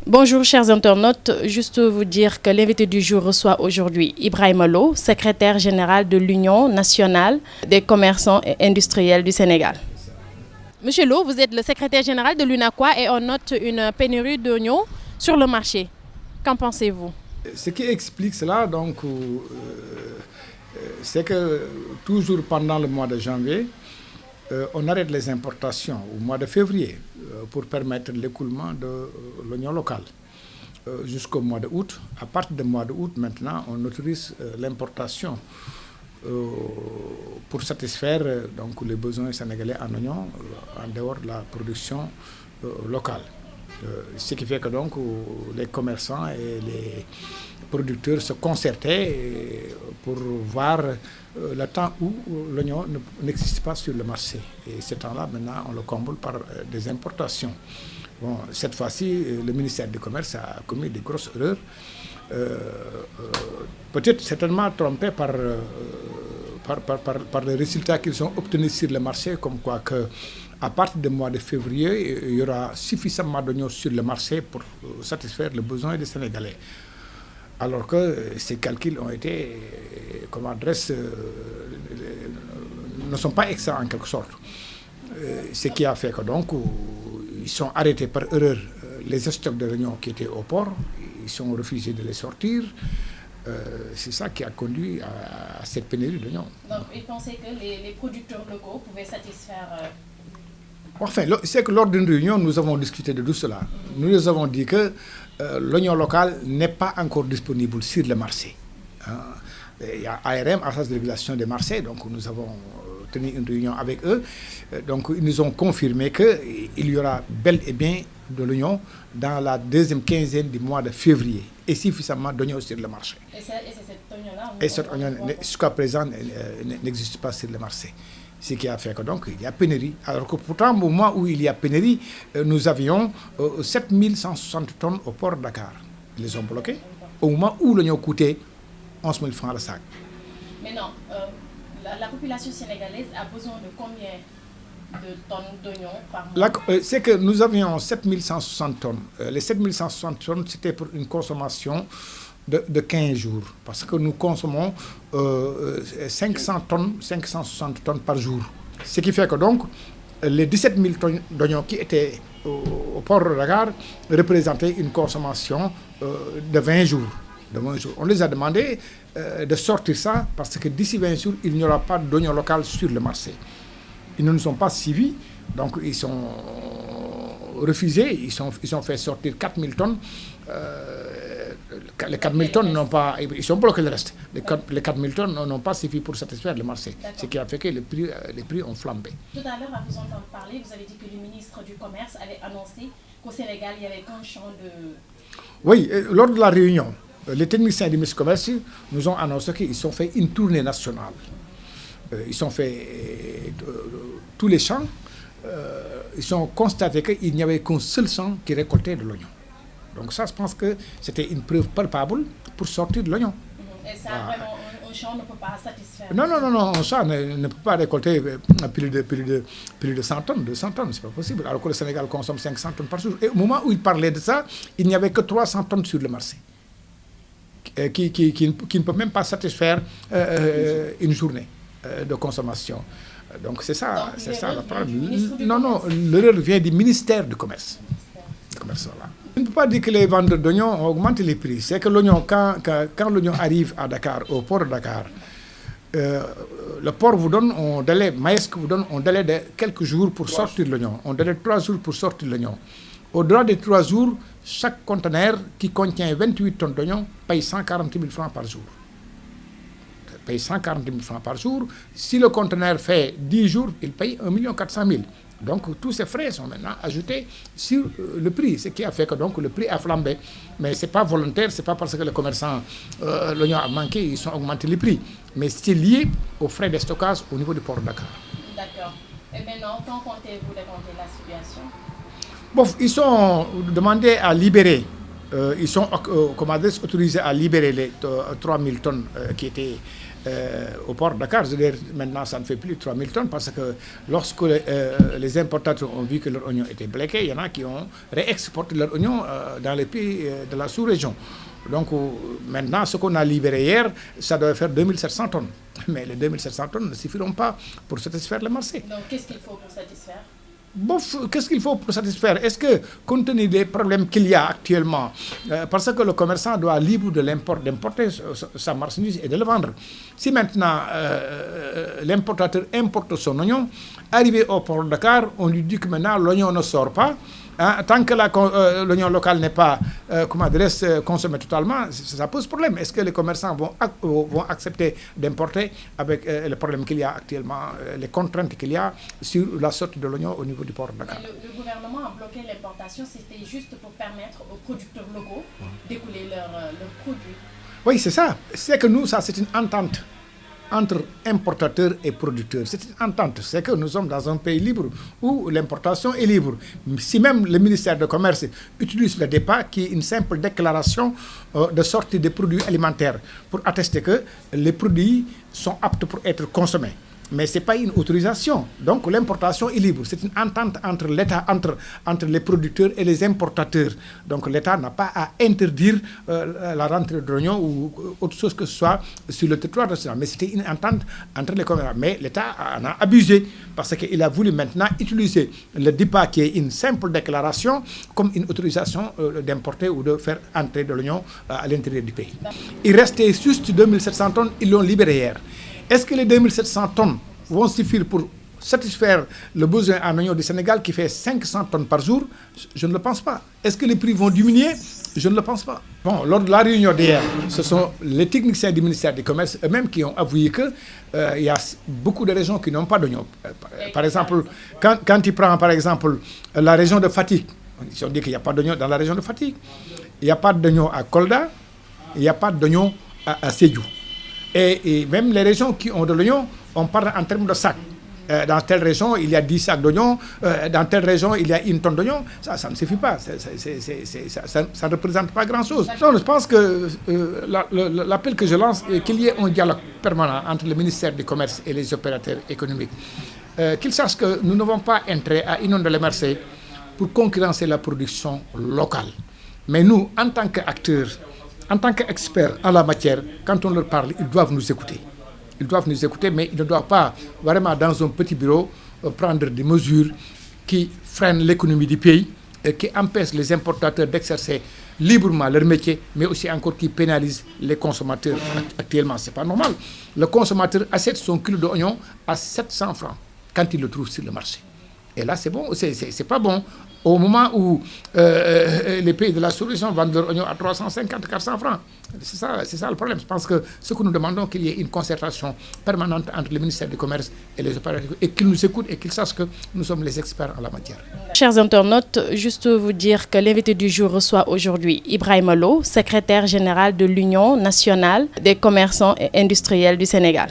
Bonjour chers internautes, juste vous dire que l'invité du jour reçoit aujourd'hui Ibrahima Lo, secrétaire général de l'Union nationale des commerçants et industriels du Sénégal. Monsieur Lo, vous êtes le secrétaire général de l'UNACOIS et on note une pénurie d'oignons sur le marché. Qu'en pensez-vous? Ce qui explique cela, c'est que toujours pendant le mois de janvier, on arrête les importations au mois de février pour permettre l'écoulement de l'oignon local jusqu'au mois de août. À partir du mois de août, maintenant, on autorise l'importation pour satisfaire les besoins sénégalais en oignon en dehors de la production locale. Ce qui fait que les commerçants et les producteurs se concertaient pour voir le temps où l'oignon n'existe pas sur le marché. Et ce temps-là, maintenant, on le comble par des importations. Bon, cette fois-ci, le ministère du Commerce a commis des grosses erreurs, peut-être certainement trompé par les résultats qu'ils ont obtenus sur le marché, comme quoi que à partir du mois de février, il y aura suffisamment d'oignons sur le marché pour satisfaire les besoins des Sénégalais. Alors que ces calculs ont été, ne sont pas exacts en quelque sorte. Ce qui a fait que ils sont arrêtés par erreur les stocks de l'oignon qui étaient au port, ils sont refusés de les sortir. C'est ça qui a conduit à cette pénurie d'oignons. Donc, ils pensaient que les producteurs locaux pouvaient satisfaire... Enfin, c'est que lors d'une réunion, nous avons discuté de tout cela. Nous nous avons dit que l'oignon local n'est pas encore disponible sur le marché. Il y a ARM, Agence de régulation des marchés, donc nous avons tenu une réunion avec eux. Donc ils nous ont confirmé qu'il y aura bel et bien de l'oignon dans la deuxième quinzaine du mois de février et suffisamment d'oignons sur le marché. Et c'est cet oignon-là? Et cet oignon, jusqu'à présent, n'existe pas sur le marché. Ce qui a fait que il y a pénurie. Alors que pourtant, au moment où il y a pénurie, nous avions 7160 tonnes au port de Dakar. Ils les ont bloqués au moment où l'oignon coûtait 11 000 francs le sac. Mais non, la population sénégalaise a besoin de combien de tonnes d'oignons par mois? C'est que nous avions 7160 tonnes. Les 7160 tonnes, c'était pour une consommation de 15 jours. Parce que nous consommons 560 tonnes par jour. Ce qui fait que les 17 000 tonnes d'oignons qui étaient au port de Dakar représentaient une consommation de 20 jours. On les a demandé de sortir ça parce que d'ici 20 jours, il n'y aura pas d'oignon local sur le marché. Ils ne nous ont pas suivis, donc ils sont refusés, ils ont fait sortir 4 000 tonnes. Les 4 000 tonnes n'ont pas... Ils ont bloqué le reste. Les 4 000 tonnes n'ont pas suffi pour satisfaire le marché. Ce qui a fait que les prix ont flambé. Tout à l'heure, à vous entendre parler, vous avez dit que le ministre du Commerce avait annoncé qu'au Sénégal, il y avait qu'un champ de... Oui, lors de la réunion, les techniciens du ministre du Commerce nous ont annoncé qu'ils ont fait une tournée nationale. Ils ont fait tous les champs. Ils ont constaté qu'il n'y avait qu'un seul champ qui récoltait de l'oignon. Donc ça, je pense que c'était une preuve palpable pour sortir de l'oignon. Et ça, vraiment, un champ ne peut pas satisfaire? Non, un champ ne peut pas récolter plus de 100 tonnes, 200 tonnes, c'est pas possible. Alors que le Sénégal consomme 500 tonnes par jour. Et au moment où il parlait de ça, il n'y avait que 300 tonnes sur le marché, qui ne peut même pas satisfaire une journée de consommation. Donc c'est ça, le problème. Non, l'erreur vient du ministère du Commerce. Voilà. On ne peut pas dire que les vendeurs d'oignons ont augmenté les prix. C'est que l'oignon, quand l'oignon arrive à Dakar, au port de Dakar, le port vous donne un délai, Maersk vous donne un délai de quelques jours pour sortir l'oignon. On délai 3 jours pour sortir l'oignon. Au-delà des 3 jours, chaque conteneur qui contient 28 tonnes d'oignon paye 140 000 francs par jour. Paye 140 000 francs par jour. Si le conteneur fait 10 jours, il paye 1 400 000. Donc tous ces frais sont maintenant ajoutés sur le prix, ce qui a fait que le prix a flambé. Mais ce n'est pas volontaire, ce n'est pas parce que les commerçants, l'oignon a manqué, ils ont augmenté les prix. Mais c'est lié aux frais de stockage au niveau du port de Dakar. D'accord. Et maintenant, quand comptez-vous décompter la situation? Bon, ils sont demandés à libérer, ils sont autorisés à libérer les 3 000 tonnes qui étaient Au port de Dakar, je veux dire, maintenant, ça ne fait plus 3000 tonnes parce que lorsque les importateurs ont vu que leurs oignons étaient bloqués, il y en a qui ont réexporté leurs oignons dans les pays de la sous-région. Donc maintenant, ce qu'on a libéré hier, ça doit faire 2700 tonnes. Mais les 2700 tonnes ne suffiront pas pour satisfaire le marché. Donc qu'est-ce qu'il faut pour satisfaire? Bon, qu'est-ce qu'il faut pour satisfaire? Est-ce que, compte tenu des problèmes qu'il y a actuellement, parce que le commerçant doit libre de d'importer sa marchandise et de le vendre. Si maintenant l'importateur importe son oignon, arrivé au port de Dakar, on lui dit que maintenant l'oignon ne sort pas. Hein, tant que l'oignon local n'est pas consommé totalement, ça pose problème. Est-ce que les commerçants vont accepter d'importer avec les problèmes qu'il y a actuellement, les contraintes qu'il y a sur la sortie de l'oignon au niveau du port de Dakar? Le gouvernement a bloqué l'importation, c'était juste pour permettre aux producteurs locaux d'écouler leurs produits. Oui, c'est ça. C'est que nous, ça c'est une entente entre importateurs et producteurs. C'est une entente. C'est que nous sommes dans un pays libre où l'importation est libre. Si même le ministère du Commerce utilise le DEPA, qui est une simple déclaration de sortie des produits alimentaires, pour attester que les produits sont aptes pour être consommés. Mais ce n'est pas une autorisation. Donc l'importation est libre. C'est une entente entre l'État, entre les producteurs et les importateurs. Donc l'État n'a pas à interdire la rentrée de l'oignon ou autre chose que ce soit sur le territoire national. Mais c'était une entente entre les commerçants. Mais l'État en a abusé parce qu'il a voulu maintenant utiliser le DIPA, qui est une simple déclaration, comme une autorisation d'importer ou de faire entrer de l'oignon à l'intérieur du pays. Il restait juste 2700 tonnes, ils l'ont libéré hier. Est-ce que les 2700 tonnes vont suffire pour satisfaire le besoin en oignon du Sénégal qui fait 500 tonnes par jour? Je ne le pense pas. Est-ce que les prix vont diminuer? Je ne le pense pas. Bon, lors de la réunion d'hier, ce sont les techniciens du ministère du Commerce eux-mêmes qui ont avoué qu'il y a beaucoup de régions qui n'ont pas d'oignon. Par exemple, quand tu prends par exemple la région de Fatick, ils ont dit qu'il n'y a pas d'oignon dans la région de Fatick. Il n'y a pas d'oignon à Kolda, il n'y a pas d'oignon à Sédhiou. Et même les régions qui ont de l'oignon, on parle en termes de sacs. Dans telle région, il y a 10 sacs d'oignon. Dans telle région, il y a 1 tonne d'oignon. Ça ne suffit pas. Ça ne représente pas grand-chose. Non, je pense que l'appel que je lance est qu'il y ait un dialogue permanent entre le ministère du Commerce et les opérateurs économiques. Qu'ils sachent que nous n'avons pas intérêt à inonder les marchés pour concurrencer la production locale. Mais nous, en tant qu'acteurs, en tant qu'experts en la matière, quand on leur parle, ils doivent nous écouter. Ils doivent nous écouter, mais ils ne doivent pas, vraiment, dans un petit bureau, prendre des mesures qui freinent l'économie du pays, et qui empêchent les importateurs d'exercer librement leur métier, mais aussi encore qui pénalisent les consommateurs actuellement. Ce n'est pas normal. Le consommateur achète son kilo d'oignon à 700 francs quand il le trouve sur le marché. Et là, c'est bon, c'est pas bon. Au moment où les pays de la sous-région vendent leur oignon à 350, 400 francs. C'est ça le problème. Je pense que ce que nous demandons, qu'il y ait une concertation permanente entre le ministère du Commerce et les opérateurs, et qu'ils nous écoutent et qu'ils sachent que nous sommes les experts en la matière. Chers internautes, juste vous dire que l'invité du jour reçoit aujourd'hui Ibrahima Lo, secrétaire général de l'Union nationale des commerçants et industriels du Sénégal.